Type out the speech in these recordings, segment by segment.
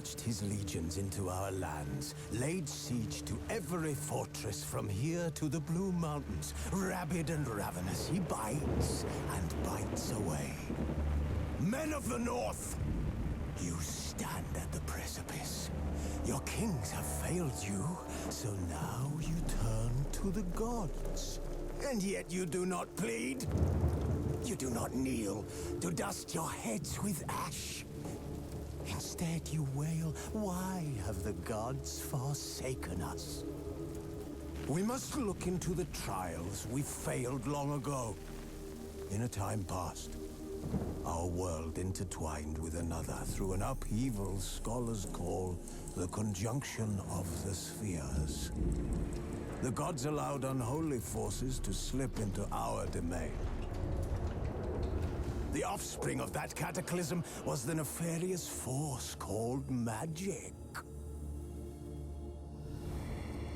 marched his legions into our lands, laid siege to every fortress from here to the Blue Mountains. Rabid and ravenous, he bites and bites away. Men of the North, you stand at the precipice. Your kings have failed you, so now you turn to the gods. And yet you do not plead. You do not kneel to dust your heads with ash. Instead you wail, why have the gods forsaken us? We must look into the trials we failed long ago. In a time past, our world intertwined with another through an upheaval scholars call the conjunction of the spheres. The gods allowed unholy forces to slip into our domain. The offspring of that cataclysm was the nefarious force called magic.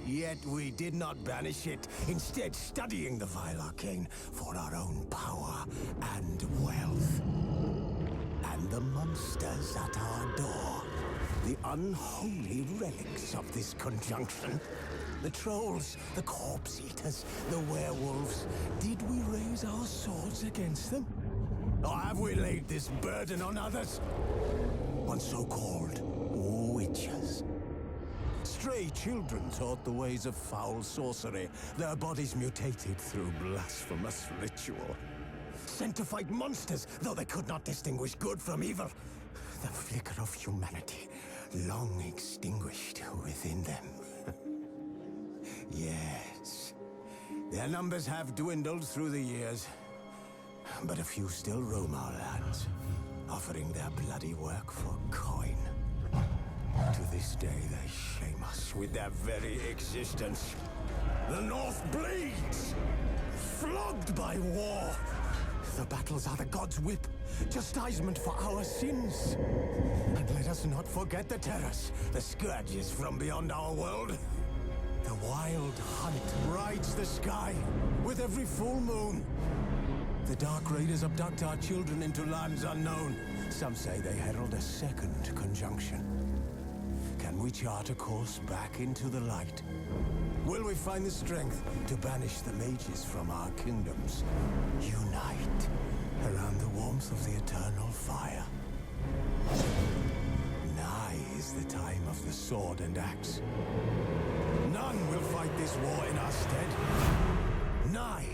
Yet we did not banish it, instead studying the vile arcane for our own power and wealth. And the monsters at our door, the unholy relics of this conjunction. The trolls, the corpse-eaters, the werewolves. Did we raise our swords against them? Or have we laid this burden on others? On so-called witches. Stray children taught the ways of foul sorcery, their bodies mutated through blasphemous ritual. Sent to fight monsters, though they could not distinguish good from evil. The flicker of humanity, long extinguished within them. Yes, their numbers have dwindled through the years, but a few still roam our lands, offering their bloody work for coin. To this day, they shame us with their very existence. The North bleeds, flogged by war. The battles are the gods' whip, chastisement for our sins. And let us not forget the terrors, the scourges from beyond our world. The wild hunt rides the sky with every full moon. The Dark Raiders abduct our children into lands unknown. Some say they herald a second conjunction. Can we chart a course back into the light? Will we find the strength to banish the mages from our kingdoms? Unite around the warmth of the eternal fire. Nigh is the time of the sword and axe. None will fight this war in our stead. Nigh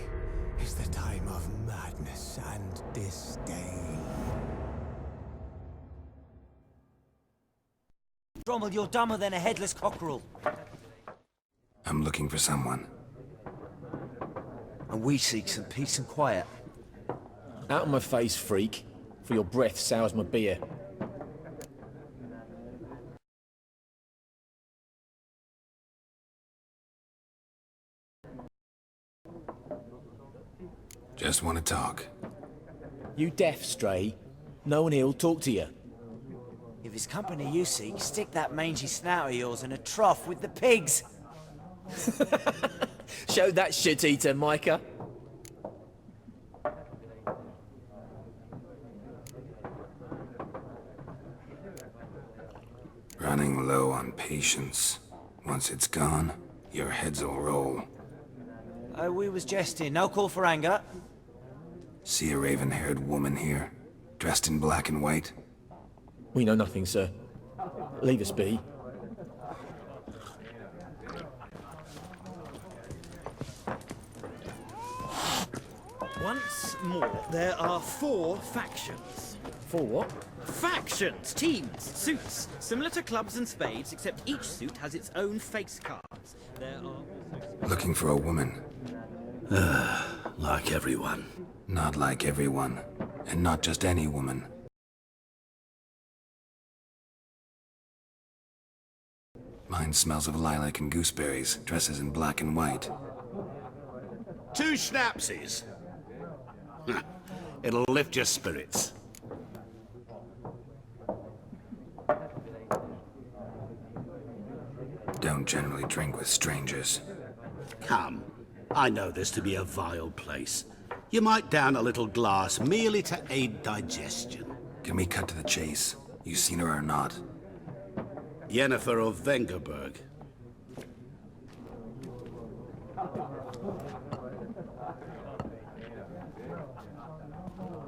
is the time of madness and disdain. Rommel, you're dumber than a headless cockerel. I'm looking for someone. And we seek some peace and quiet. Out of my face, freak, for your breath sours my beer. Just want to talk. You deaf, Stray? No one here'll talk to you. If it's company you seek, stick that mangy snout of yours in a trough with the pigs. Show that shit-eater, Micah. Running low on patience. Once it's gone, your heads'll roll. We was jesting, no call for anger. See a raven-haired woman here, dressed in black and white? We know nothing, sir. Leave us be. Once more, there are 4 factions. For what? Factions! Teams! Suits! Similar to clubs and spades, except each suit has its own face cards. There are... Looking for a woman. Like everyone. Not like everyone. And not just any woman. Mine smells of lilac and gooseberries, dresses in black and white. 2 schnapsies. It'll lift your spirits. Don't generally drink with strangers. Come. I know this to be a vile place. You might down a little glass merely to aid digestion. Can we cut to the chase? You seen her or not? Yennefer of Vengerberg.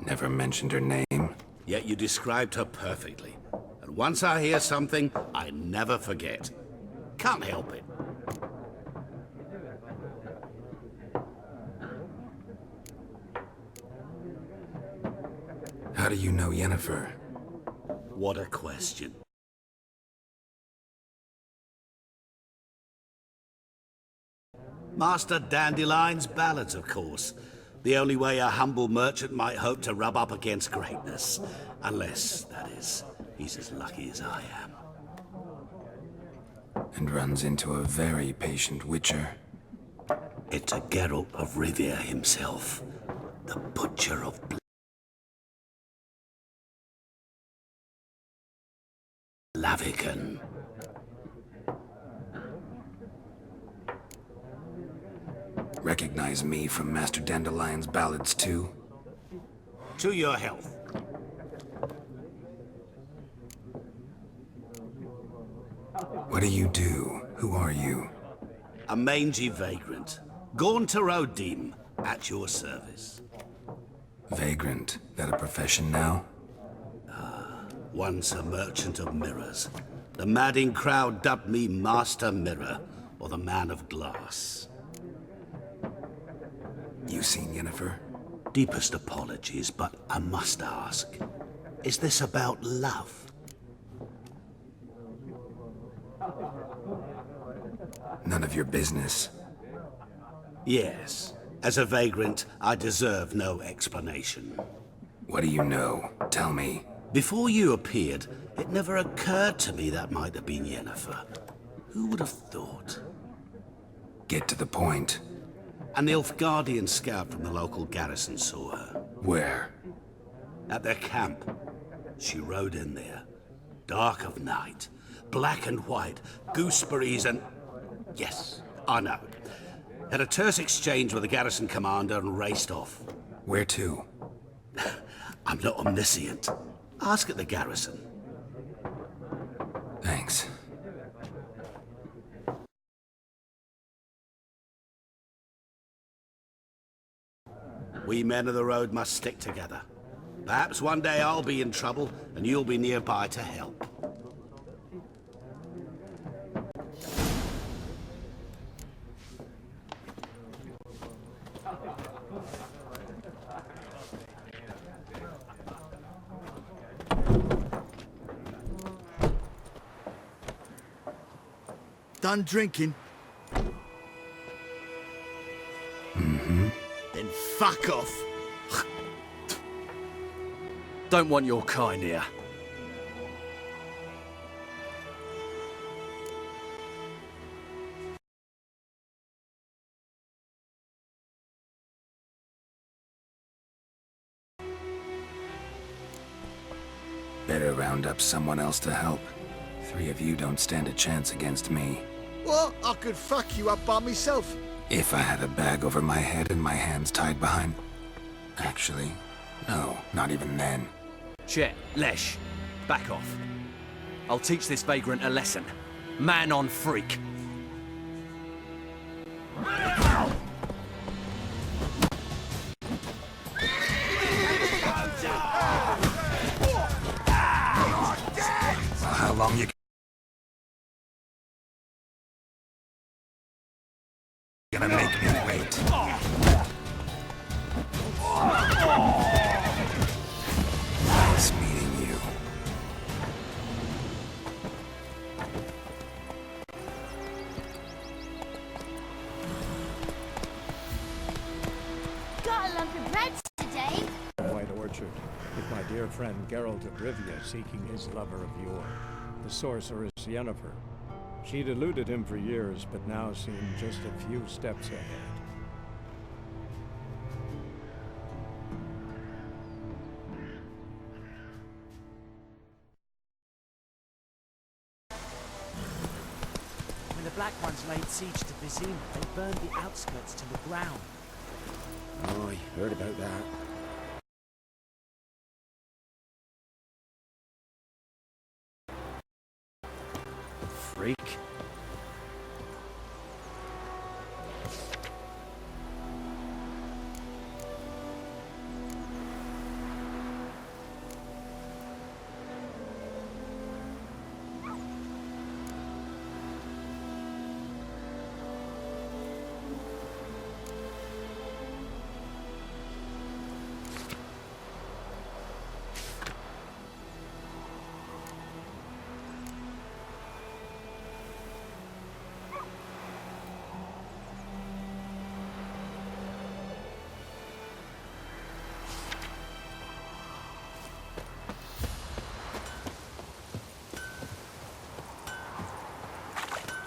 Never mentioned her name. Yet you described her perfectly. And once I hear something, I never forget. Can't help it. How do you know Yennefer? What a question. Master Dandelion's ballads, of course. The only way a humble merchant might hope to rub up against greatness. Unless, that is, he's as lucky as I am. And runs into a very patient witcher. It's a Geralt of Rivia himself. The Butcher of Blaviken. Recognize me from Master Dandelion's ballads too? To your health. What do you do? Who are you? A mangy vagrant. Gaunter Odim, at your service. Vagrant. That a profession now? Once a merchant of mirrors. The madding crowd dubbed me Master Mirror, or the Man of Glass. You seen Yennefer? Deepest apologies, but I must ask. Is this about love? None of your business. Yes. As a vagrant, I deserve no explanation. What do you know? Tell me. Before you appeared, it never occurred to me that might have been Yennefer. Who would have thought? Get to the point. An Nilfgaardian scout from the local garrison saw her. Where? At their camp. She rode in there. Dark of night. Black and white. Gooseberries and... Yes, I know. Had a terse exchange with the garrison commander and raced off. Where to? I'm not omniscient. Ask at the garrison. Thanks. We men of the road must stick together. Perhaps one day I'll be in trouble and you'll be nearby to help. Done drinking? Mm-hmm. Then fuck off. Don't want your kind here. Better round up someone else to help. 3 of you don't stand a chance against me. What? I could fuck you up by myself. If I had a bag over my head and my hands tied behind... Actually, no, not even then. Chet, Lesh, back off. I'll teach this vagrant a lesson. Man on freak. How long you gonna make me wait? Nice meeting you. Got a lump of bread today. White Orchard, with my dear friend Geralt of Rivia seeking his lover of yore, the sorceress Yennefer. She'd eluded him for years, but now seemed just a few steps ahead. When the Black Ones laid siege to Vizima, they burned the outskirts to the ground. Oh, I heard about that. freak.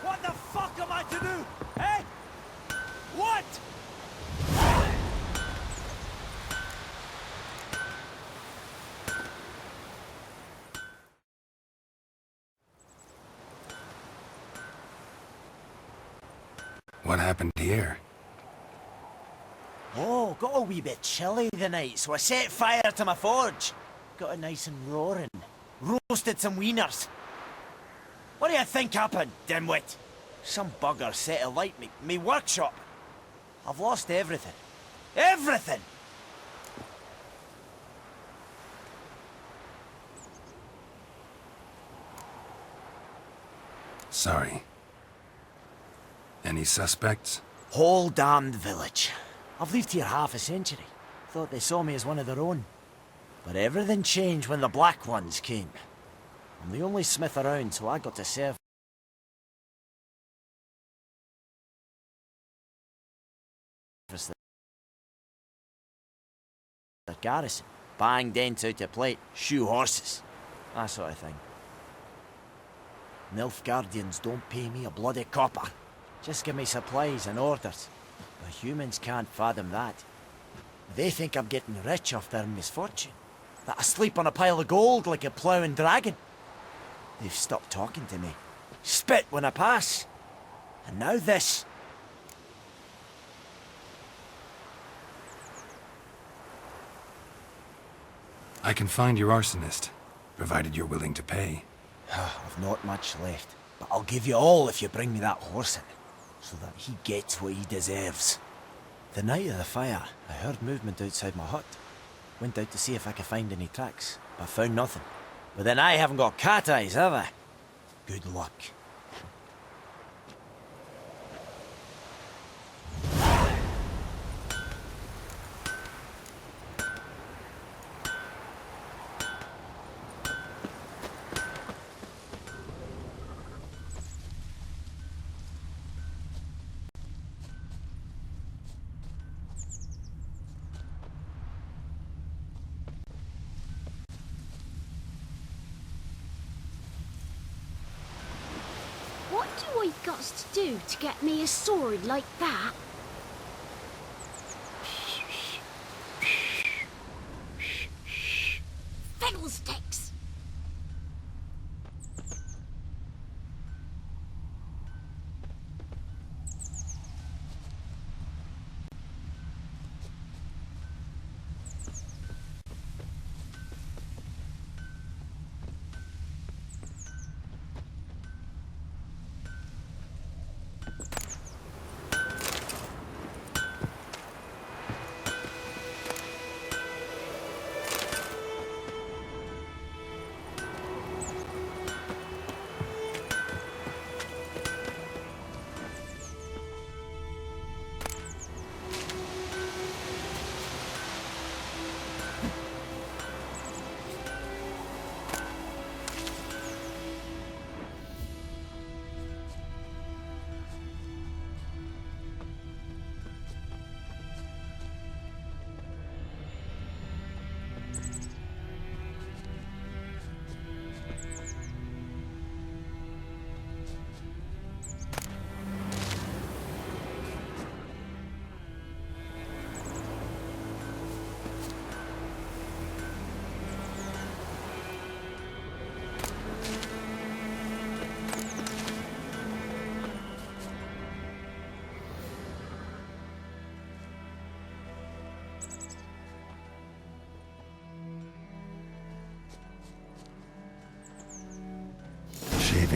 What the fuck am I to do? Eh? What? What happened here? Oh, got a wee bit chilly the night, so I set fire to my forge. Got it nice and roaring. Roasted some wieners. What do you think happened, dimwit? Some bugger set alight me workshop. I've lost everything. Everything! Sorry. Any suspects? Whole damned village. I've lived here half a century. Thought they saw me as one of their own. But everything changed when the Black Ones came. I'm the only smith around, so I got to serve the garrison. Bang dents out of plate, shoe horses. That sort of thing. Nilfgaardians don't pay me a bloody copper. Just give me supplies and orders. The humans can't fathom that. They think I'm getting rich off their misfortune. That I sleep on a pile of gold like a ploughing dragon. They've stopped talking to me. Spit when I pass. And now this. I can find your arsonist, provided you're willing to pay. I've not much left, but I'll give you all if you bring me that horse in, so that he gets what he deserves. The night of the fire, I heard movement outside my hut. Went out to see if I could find any tracks, but found nothing. But then I haven't got cat eyes, have I? Good luck. What do I got to do to get me a sword like that? Fiddlesticks!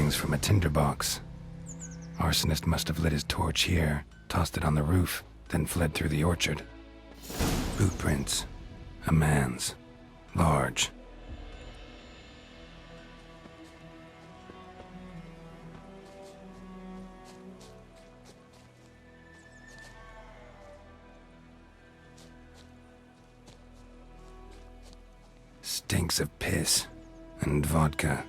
shavings from a tinderbox. Arsonist must have lit his torch here, tossed it on the roof, then fled through the orchard. Boot prints. A man's. Large. Stinks of piss and vodka.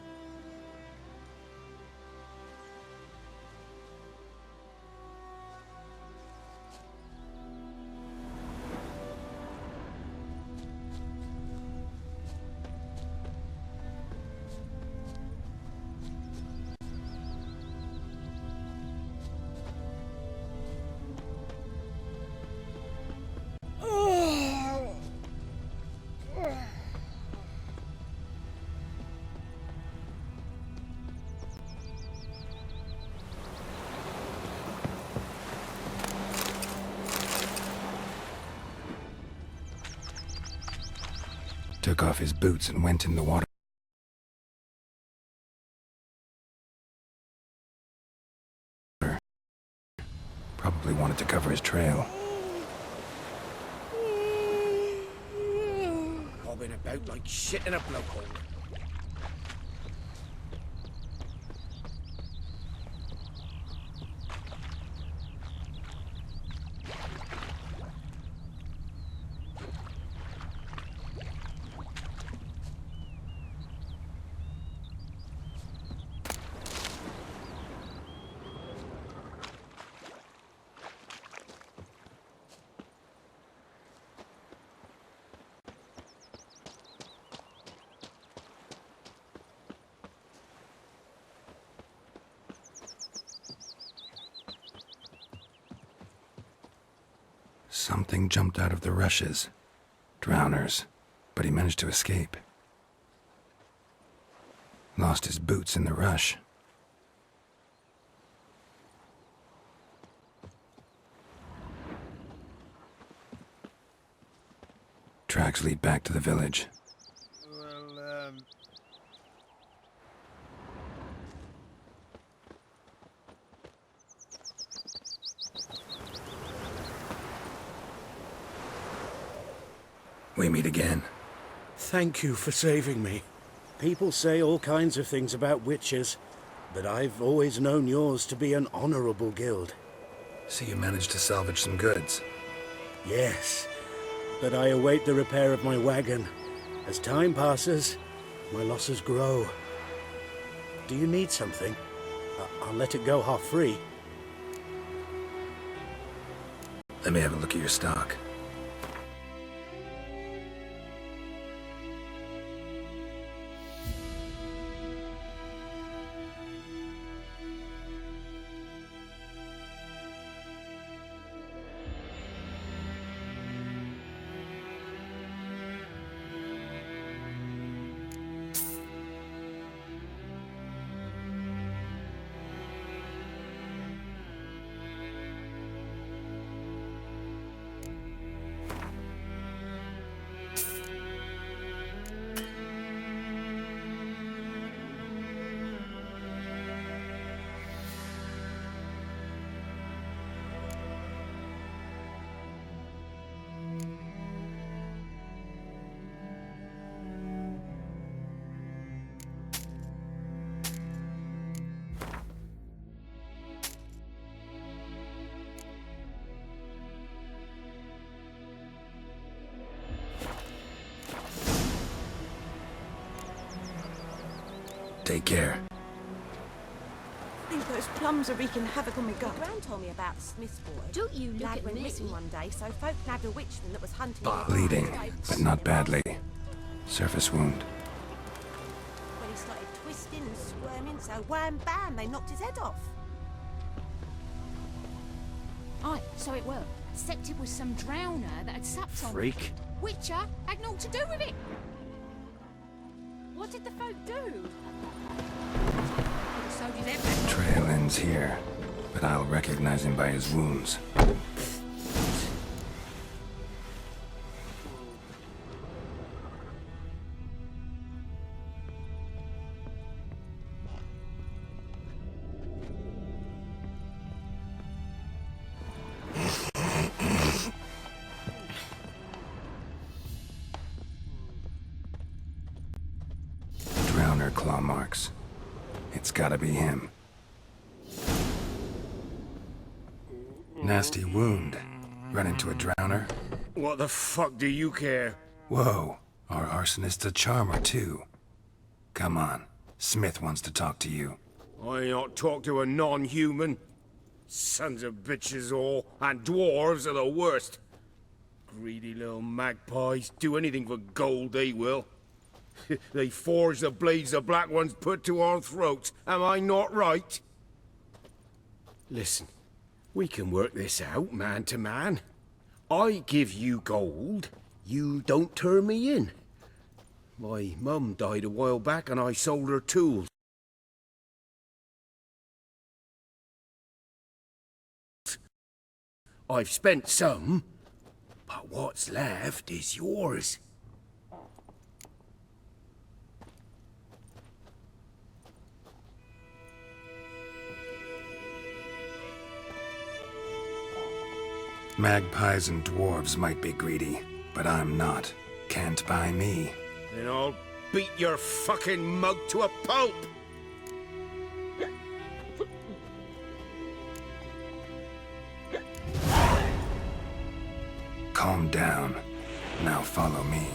Took off his boots and went in the water. Probably wanted to cover his trail. Bobbing about like shit in a blowhole. Something jumped out of the rushes. Drowners. But he managed to escape. Lost his boots in the rush. Tracks lead back to the village. We meet again. Thank you for saving me. People say all kinds of things about witches, but I've always known yours to be an honorable guild. So you managed to salvage some goods? Yes, but I await the repair of my wagon. As time passes, my losses grow. Do you need something? I'll let it go half free. Let me have a look at your stock. Take care. I think those plums are wreaking havoc on my gut. Gran told me about Smith's boy. Don't you look Lad at went me. missing one day, so folk nabbed a witchman that was hunting. Bleeding, but not badly. Surface wound. When he started twisting and squirming, so wham bam, they knocked his head off. Aye, so it were. Except it was some drowner that had sapped on. Freak. Witcher had naught to do with it. What did the folk do? So did everyone. Trail ends here, but I'll recognize him by his wounds. claw marks. It's gotta be him. Nasty wound. Run into a drowner? What the fuck do you care? Whoa, our arsonist's a charmer too. Come on, Smith wants to talk to you. I ain't not talk to a non-human. Sons of bitches all, and dwarves are the worst. Greedy little magpies, do anything for gold, they will. They forge the blades the black ones put to our throats, am I not right? Listen, we can work this out, man to man. I give you gold, you don't turn me in. My mum died a while back and I sold her tools. I've spent some, but what's left is yours. Magpies and dwarves might be greedy, but I'm not. Can't buy me. Then I'll beat your fucking mug to a pulp! Calm down. Now follow me.